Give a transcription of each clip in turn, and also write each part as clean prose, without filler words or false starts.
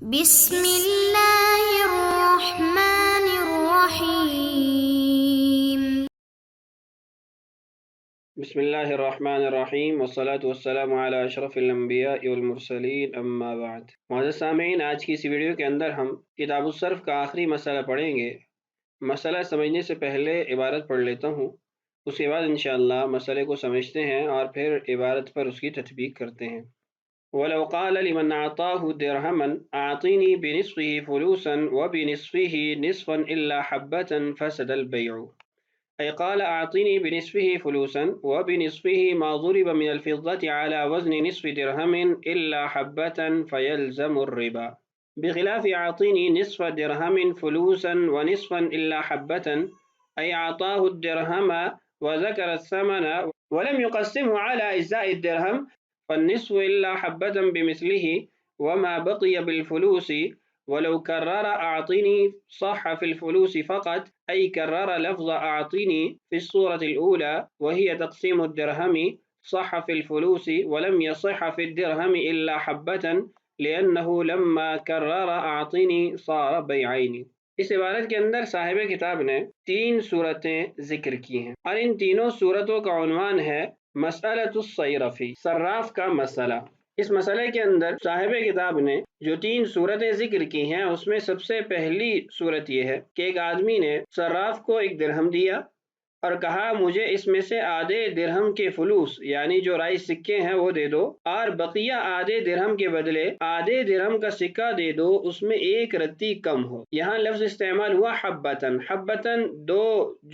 بسم اللہ الرحمن الرحیم۔ بسم اللہ الرحمن الرحیم والصلاة والسلام علی اشرف الانبیاء والمرسلین اما بعد۔ معزز سامعین، آج کی اس ویڈیو کے اندر ہم کتاب الصرف کا آخری مسئلہ پڑھیں گے۔ مسئلہ سمجھنے سے پہلے عبارت پڑھ لیتا ہوں، اس کے بعد انشاءاللہ مسئلے کو سمجھتے ہیں اور پھر عبارت پر اس کی تطبیق کرتے ہیں۔ وَلَوْ قَالَ لِمَنْ أَعْطَاهُ دِرْهَمًا أَعْطِنِي بِنِصْفِهِ فُلُوسًا وَبِنِصْفِهِ نِصْفًا إِلَّا حَبَّةً فَسَدَ الْبَيْعُ، أي قال أعطني بنصفه فلوسا وبنصفه ما ضرب من الفضة على وزن نصف درهم إلا حبة فيلزم الربا، بخلاف أعطني نصف درهم فلوسا ونصفا إلا حبة، أي أعطاه الدرهم وذكر الثمن ولم يقسمه على أجزاء الدرهم فالنصف إلا حبة بمثله وما بقي بالفلوس، ولو كرر أعطني صح في الفلوس فقط، أي كرر لفظ أعطني في الصورة الأولى وهي تقسيم الدرهم صح في الفلوس ولم يصح في الدرهم إلا حبة لأنه لما كرر أعطني صار بيعين۔ اس عبارت کے اندر صاحب کتاب نے 3 صورتیں ذکر کی ہیں اور ان تینوں صورتوں کا عنوان ہے مسئلۃ الصیرفی، صراف کا مسئلہ۔ اس مسئلے کے اندر صاحب کتاب نے جو 3 صورتیں ذکر کی ہیں اس میں سب سے پہلی صورت یہ ہے کہ ایک آدمی نے صراف کو 1 درہم دیا اور کہا مجھے اس میں سے آدھے درہم کے فلوس یعنی جو رائی سکے ہیں وہ دے دو اور بقیہ آدھے درہم کے بدلے آدھے درہم کا سکہ دے دو، اس میں 1 رتی کم ہو۔ یہاں لفظ استعمال ہوا حبتن، حبتن 2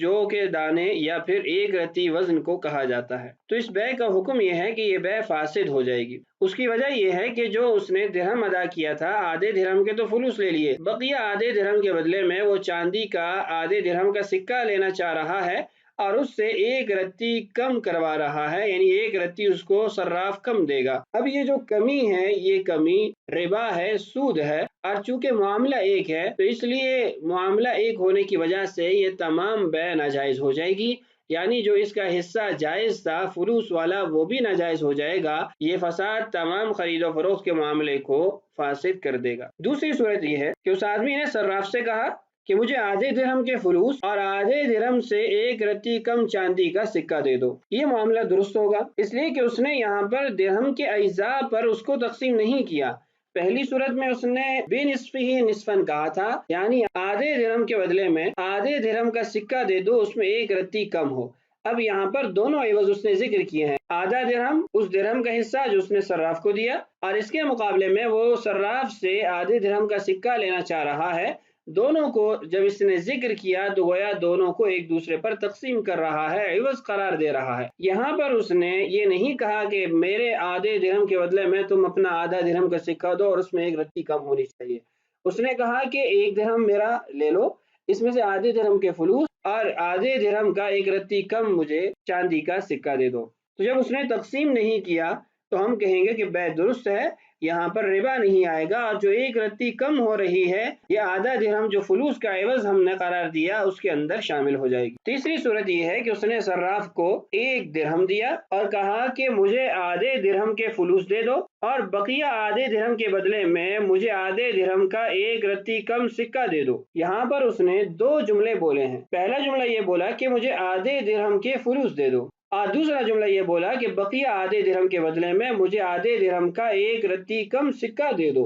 جو کے دانے یا پھر 1 رتی وزن کو کہا جاتا ہے۔ تو اس بیع کا حکم یہ ہے کہ یہ بیع فاسد ہو جائے گی۔ اس کی وجہ یہ ہے کہ جو اس نے درہم ادا کیا تھا، آدھے درہم کے تو فلوس لے لیے، بقیہ آدھے درہم کے بدلے میں وہ چاندی کا آدھے درہم کا سکہ لینا چاہ رہا ہے اور اس سے 1 رتی کم کروا رہا ہے، یعنی 1 رتی اس کو صراف کم دے گا۔ اب یہ جو کمی ہے یہ کمی ربا ہے، سود ہے، اور چونکہ معاملہ ایک ہے تو اس لیے معاملہ ایک ہونے کی وجہ سے یہ تمام بیع ناجائز ہو جائے گی، یعنی جو اس کا حصہ جائز تھا فلوس والا وہ بھی ناجائز ہو جائے گا۔ یہ فساد تمام خرید و فروخت کے معاملے کو فاسد کر دے گا۔ دوسری صورت یہ ہے کہ اس آدمی نے صراف سے کہا کہ مجھے آدھے درہم کے فلوس اور آدھے درہم سے 1 رتی کم چاندی کا سکہ دے دو۔ یہ معاملہ درست ہوگا اس لیے کہ اس نے یہاں پر درہم کے اجزاء پر اس کو تقسیم نہیں کیا۔ پہلی صورت میں اس نے بے نصف ہی نصفاً کہا تھا، یعنی آدھے درہم کے بدلے میں آدھے درہم کا سکہ دے دو، اس میں 1 رتی کم ہو۔ اب یہاں پر دونوں عوض اس نے ذکر کیے ہیں، آدھا درہم اس درہم کا حصہ جو اس نے صراف کو دیا اور اس کے مقابلے میں وہ صراف سے آدھے درہم کا سکہ لینا چاہ رہا ہے۔ دونوں کو جب اس نے ذکر کیا تو گویا دونوں کو ایک دوسرے پر تقسیم کر رہا ہے، عوض قرار دے رہا ہے۔ یہاں پر اس نے یہ نہیں کہا کہ میرے آدھے درہم کے بدلے میں تم اپنا آدھا درہم کا سکہ دو اور اس میں 1 رتی کم ہونی چاہیے۔ اس نے کہا کہ 1 درہم میرا لے لو، اس میں سے آدھے درہم کے فلوس اور آدھے درہم کا 1 رتی کم مجھے چاندی کا سکہ دے دو۔ تو جب اس نے تقسیم نہیں کیا تو ہم کہیں گے کہ بیع درست ہے، یہاں پر ربا نہیں آئے گا، اور جو 1 رتی کم ہو رہی ہے یہ آدھا درہم جو فلوس کا عوض ہم نے قرار دیا اس کے اندر شامل ہو جائے گی۔ تیسری صورت یہ ہے کہ اس نے صراف کو 1 درہم دیا اور کہا کہ مجھے آدھے درہم کے فلوس دے دو اور بقیہ آدھے درہم کے بدلے میں مجھے آدھے درہم کا 1 رتی کم سکہ دے دو۔ یہاں پر اس نے 2 جملے بولے ہیں۔ پہلا جملہ یہ بولا کہ مجھے آدھے درہم کے فلوس دے دو، اور دوسرا جملہ یہ بولا کہ بقیہ آدھے درہم کے بدلے میں مجھے آدھے درہم کا 1 رتی کم سکہ دے دو۔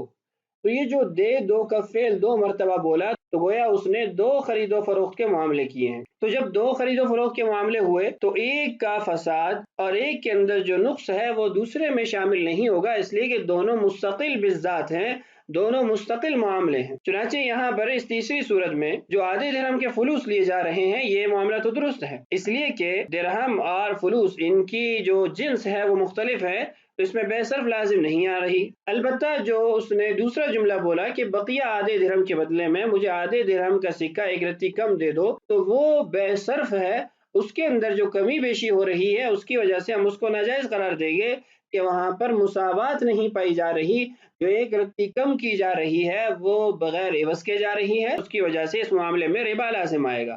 تو یہ جو دے دو کا فعل 2 مرتبہ بولا تو گویا اس نے 2 خرید و فروخت کے معاملے کیے ہیں۔ تو جب 2 خرید و فروخت کے معاملے ہوئے تو ایک کا فساد اور ایک کے اندر جو نقص ہے وہ دوسرے میں شامل نہیں ہوگا، اس لیے کہ دونوں مستقل بالذات ہیں، دونوں مستقل معاملے ہیں۔ چنانچہ یہاں پر اس تیسری صورت میں جو آدھے درہم کے فلوس لیے جا رہے ہیں یہ معاملہ تو درست ہے، اس لیے کہ درہم اور فلوس ان کی جو جنس ہے وہ مختلف ہے، تو اس میں بیع صرف لازم نہیں آ رہی۔ البتہ جو اس نے دوسرا جملہ بولا کہ بقیہ آدھے درہم کے بدلے میں مجھے آدھے درہم کا سکہ 1 رتی کم دے دو، تو وہ بیع صرف ہے، اس کے اندر جو کمی بیشی ہو رہی ہے اس کی وجہ سے ہم اس کو ناجائز قرار دیں گے کہ وہاں پر مساوات نہیں پائی جا رہی، جو 1 رتی کم کی جا رہی ہے وہ بغیر عوض کے جا رہی ہے، اس کی وجہ سے اس معاملے میں ربا لازم آئے گا۔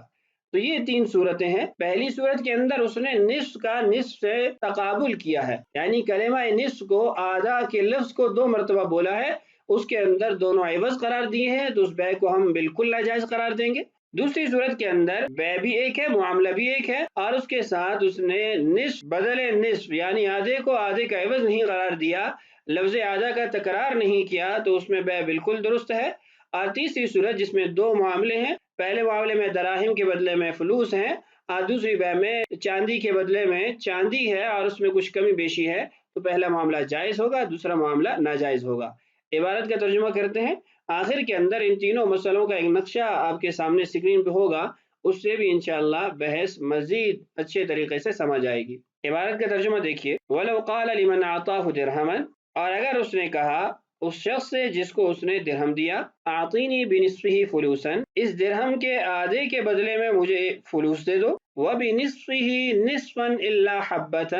تو یہ 3 صورتیں ہیں۔ پہلی صورت کے اندر اس نے نصف کا نصف سے تقابل کیا ہے، یعنی کلمہ نصف کو آدھا کے لفظ کو 2 مرتبہ بولا ہے، اس کے اندر دونوں عوض قرار دیے ہیں تو اس بے کو ہم بالکل ناجائز قرار دیں گے۔ دوسری صورت کے اندر بے بھی ایک ہے، معاملہ بھی ایک ہے، اور اس کے ساتھ اس نے نصف بدل نصف یعنی آدھے کو آدھے کا عوض نہیں قرار دیا، لفظ آدھا کا تکرار نہیں کیا، تو اس میں بے بالکل درست ہے۔ اور تیسری صورت جس میں دو معاملے ہیں، پہلے معاملے میں دراہم کے بدلے میں فلوس ہیں، اور دوسری بے میں چاندی کے بدلے میں چاندی ہے اور اس میں کچھ کمی بیشی ہے، تو پہلا معاملہ جائز ہوگا، دوسرا معاملہ ناجائز ہوگا۔ عبارت کا ترجمہ کرتے ہیں۔ آخر کے اندر ان تینوں مسئلوں کا ایک نقشہ آپ کے سامنے اسکرین پہ ہوگا، اس سے بھی انشاءاللہ بحث مزید اچھے طریقے سے سمجھ آئے گی۔ عبارت کا ترجمہ دیکھیے، وَلَوْ قَالَ لِمَنْ أَعْطَاهُ دِرْهَمًا، اور اگر اس نے کہا اس شخص سے جس کو اس نے درہم دیا، اعطینی بنصفہ فلوسا، اس درہم کے آدھے کے بدلے میں مجھے فلوس دے دو، وبنصفہ نصفا الا حبۃ،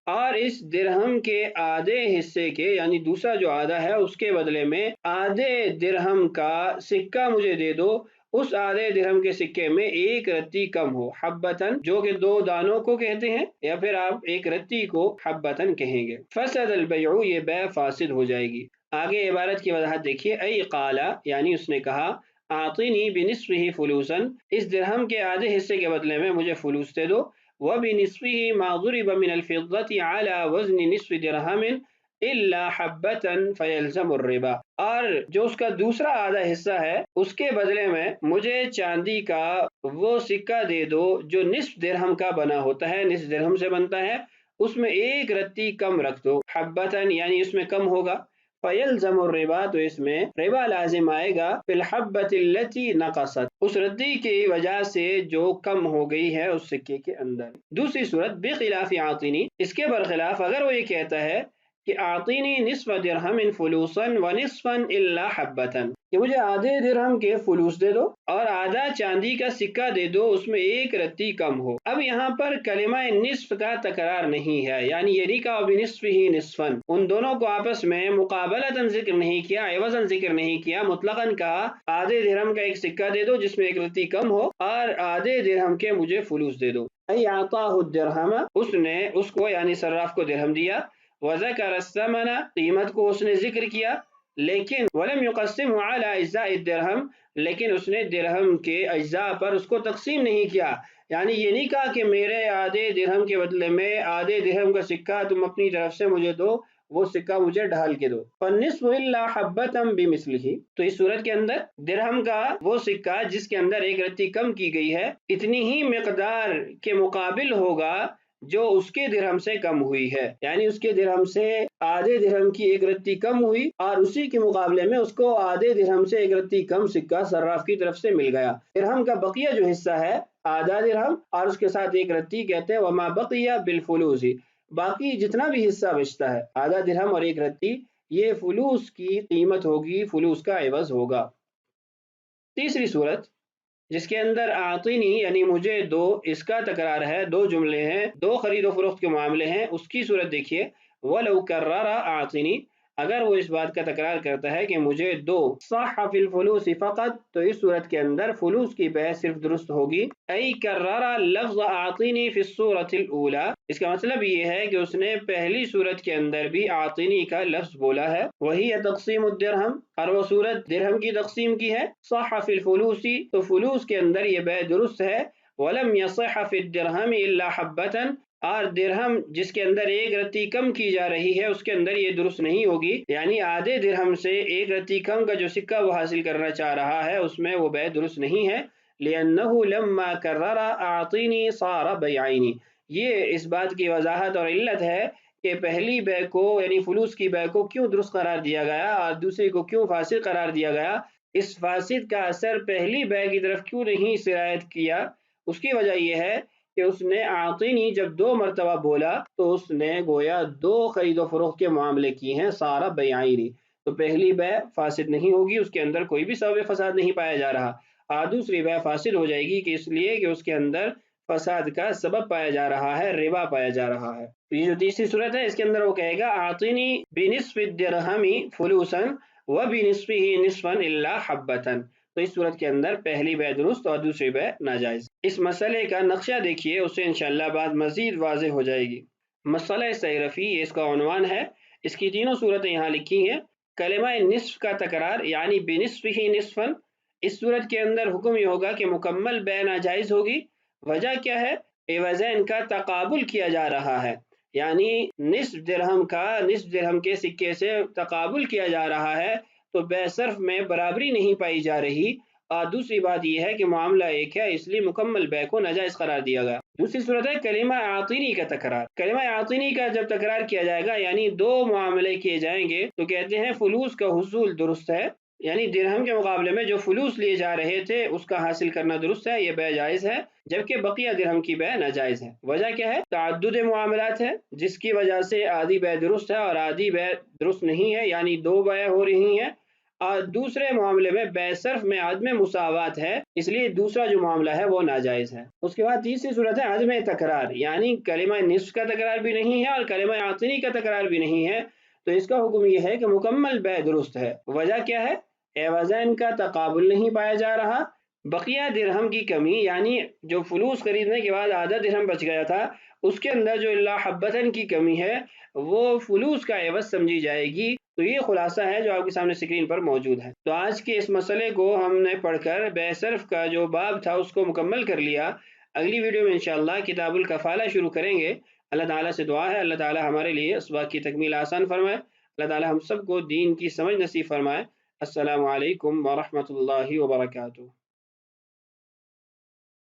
اور اس درہم کے آدھے حصے کے یعنی دوسرا جو آدھا ہے اس کے بدلے میں آدھے درہم کا سکہ مجھے دے دو، اس آدھے درہم کے سکے میں ایک رتی کم ہو، حبتن جو کہ دو دانوں کو کہتے ہیں، یا پھر آپ ایک رتی کو حبتن کہیں گے، فسد البیع، یہ بیع فاسد ہو جائے گی۔ آگے عبارت کی وضاحت دیکھیے، ای قالا یعنی اس نے کہا، اعطینی بنصفہ فلوسا، اس درہم کے آدھے حصے کے بدلے میں مجھے فلوس دے دو، وبنصفہ ما ضرب من الفضة على وزن نصف درہم الا حبۃ فیلزم الربا، اور جو اس کا دوسرا آدھا حصہ ہے اس کے بدلے میں مجھے چاندی کا وہ سکہ دے دو جو نصف درہم کا بنا ہوتا ہے، نصف درہم سے بنتا ہے، اس میں ایک رتی کم رکھ دو، حبۃ یعنی اس میں کم ہوگا، فیلزم الربا، تو اس میں ربا لازم آئے گا، فی الحبۃ التی نقصت، اس رتی کی وجہ سے جو کم ہو گئی ہے اس سکے کے اندر۔ دوسری صورت بخلاف اعطینی، اس کے برخلاف اگر وہ یہ کہتا ہے کہ اعطینی نصف درہم فلوسا ونصفا الا حبۃ، کہ مجھے آدھے درہم کے فلوس دے دو اور آدھا چاندی کا سکہ دے دو، اس میں ایک رتی کم ہو۔ اب یہاں پر کلمہ نصف کا تکرار نہیں ہے، یعنی یہ نہیں کہا بنصفہ نصفا، ان دونوں کو آپس میں مقابلتاً ذکر نہیں کیا، عوضاً ذکر نہیں کیا، مطلقاً کہا آدھے درہم کا ایک سکہ دے دو جس میں ایک رتی کم ہو اور آدھے درہم کے مجھے فلوس دے دو۔ ای اعطاہ الدرہم، اس نے اس کو یعنی صراف کو درہم دیا، وذکر الثمن، قیمت کو اس نے ذکر کیا، لیکن ولم یقسمہ علی اجزاء الدرہم، لیکن اس نے درہم کے اجزاء پر اس کو تقسیم نہیں کیا، یعنی یہ نہیں کہا کہ میرے آدھے درہم کے بدلے میں آدھے درہم کا سکہ تم اپنی طرف سے مجھے دو، وہ سکہ مجھے ڈھال کے دو، فالنصف الا حبۃ بمثلہ، تو اس صورت کے اندر درہم کا وہ سکہ جس کے اندر ایک رتی کم کی گئی ہے اتنی ہی مقدار کے مقابل ہوگا جو اس کے درہم سے کم ہوئی ہے، یعنی اس کے درہم سے آدھے درہم کی ایک رتی کم ہوئی اور اسی کے مقابلے میں اس کو آدھے درہم سے ایک رتی کم سکہ صراف کی طرف سے مل گیا۔ درہم کا بقیہ جو حصہ ہے آدھا درہم اور اس کے ساتھ ایک رتی، کہتے ہیں وما بقی بالفلوس، باقی جتنا بھی حصہ بچتا ہے آدھا درہم اور ایک رتی، یہ فلوس کی قیمت ہوگی، فلوس کا عوض ہوگا۔ تیسری صورت جس کے اندر اعطینی یعنی مجھے دو، اس کا تکرار ہے، دو جملے ہیں، دو خرید و فروخت کے معاملے ہیں، اس کی صورت دیکھیے، وَلَوْ كَرَّرَ اعطینی، اگر وہ اس بات کا تکرار کرتا ہے کہ مجھے دو، صح فی الفلوس فقط، تو اس صورت کے اندر فلوس کی بحث صرف درست ہوگی، ای کررر لفظ اعطینی فی الصورۃ الاولی، اس کا مطلب یہ ہے کہ اس نے پہلی صورت کے اندر بھی اعطینی کا لفظ بولا ہے، وہی تقسیم الدرہم، اور وہ صورت درہم کی تقسیم کی ہے، صح فی الفلوس، تو فلوس کے اندر یہ بیع درست ہے، ولم یصح فی الدرہم الا حبۃ، اور درہم جس کے اندر ایک رتی کم کی جا رہی ہے اس کے اندر یہ درست نہیں ہوگی، یعنی آدھے درہم سے ایک رتی کم کا جو سکہ وہ حاصل کرنا چاہ رہا ہے اس میں وہ بیع درست نہیں ہے، لأنه لما کرر اعطینی صار بیعین، یہ اس بات کی وضاحت اور علت ہے کہ پہلی بیع کو یعنی فلوس کی بیع کو کیوں درست قرار دیا گیا اور دوسری کو کیوں فاسد قرار دیا گیا، اس فاسد کا اثر پہلی بیع کی طرف کیوں نہیں سرایت کیا، اس کی وجہ یہ ہے کہ اس نے اعطینی جب دو مرتبہ بولا تو اس نے گویا دو خرید و فروخت کے معاملے کی ہیں، سارا بیعین، تو پہلی بیع فاسد نہیں ہوگی، اس کے اندر کوئی بھی سبب فساد نہیں پایا جا رہا، اور دوسری بیع فاسد ہو جائے گی کہ اس لیے کہ اس کے اندر فساد کا سبب پایا جا رہا ہے، ربا پایا جا رہا ہے۔ یہ جو تیسری صورت ہے اس کے اندر وہ کہے گا اعطینی بنصف الدرہم فلوسا وبنصفہ نصفا الا حبۃ، تو اس صورت کے اندر پہلی بیع درست اور دوسری بیع ناجائز۔ اس مسئلے کا نقشہ دیکھیے، اس سے انشاءاللہ بات مزید واضح ہو جائے گی۔ مسئلہ صیرفی، یہ اس کا عنوان ہے، اس کی تینوں صورتیں یہاں لکھی ہیں، کلمہ نصف کا تکرار یعنی بنصفہ نصفاً، اس صورت کے اندر حکم یہ ہوگا کہ مکمل بے ناجائز ہوگی۔ وجہ کیا ہے؟ عوضین کا تقابل کیا جا رہا ہے، یعنی نصف درہم کے سکے سے تقابل کیا جا رہا ہے، تو بے صرف میں برابری نہیں پائی جا رہی۔ اور دوسری بات یہ ہے کہ معاملہ ایک ہے، اس لیے مکمل بے کو ناجائز قرار دیا گیا۔ دوسری صورت ہے کلمہ عاطنی کا تکرار۔ کلمہ عاطنی کا جب تکرار کیا جائے گا یعنی دو معاملے کیے جائیں گے تو کہتے ہیں فلوس کا حصول درست ہے، یعنی درہم کے مقابلے میں جو فلوس لیے جا رہے تھے اس کا حاصل کرنا درست ہے، یہ بے جائز ہے، جبکہ بقیہ درہم کی بے ناجائز ہے۔ وجہ کیا ہے؟ تعدد معاملات ہے، جس کی وجہ سے آدھی بے درست ہے اور آدھی بے درست نہیں ہے، یعنی دو بے ہو رہی ہیں۔ اور دوسرے معاملے میں بے صرف میں عدم مساوات ہے، اس لیے دوسرا جو معاملہ ہے وہ ناجائز ہے۔ اس کے بعد تیسری صورت ہے عدم تکرار، یعنی کلمہ نصف کا تکرار بھی نہیں ہے اور کلمہ عاطنی کا تکرار بھی نہیں ہے، تو اس کا حکم یہ ہے کہ مکمل بے درست ہے۔ وجہ کیا ہے؟ عوضین کا تقابل نہیں پایا جا رہا، بقیہ درہم کی کمی، یعنی جو فلوس خریدنے کے بعد آدھا درہم بچ گیا تھا اس کے اندر جو اللہ حبتن کی کمی ہے وہ فلوس کا عوض سمجھی جائے گی۔ تو یہ خلاصہ ہے جو آپ کے سامنے اسکرین پر موجود ہے۔ تو آج کے اس مسئلے کو ہم نے پڑھ کر بے صرف کا جو باب تھا اس کو مکمل کر لیا۔ اگلی ویڈیو میں انشاءاللہ کتاب الکفالہ شروع کریں گے۔ اللہ تعالیٰ سے دعا ہے اللہ تعالیٰ ہمارے لیے اس بات کی تکمیل آسان فرمائے، اللہ تعالیٰ ہم سب کو دین کی سمجھ نصیب فرمائے۔ السلام علیکم ورحمۃ اللہ وبرکاتہ۔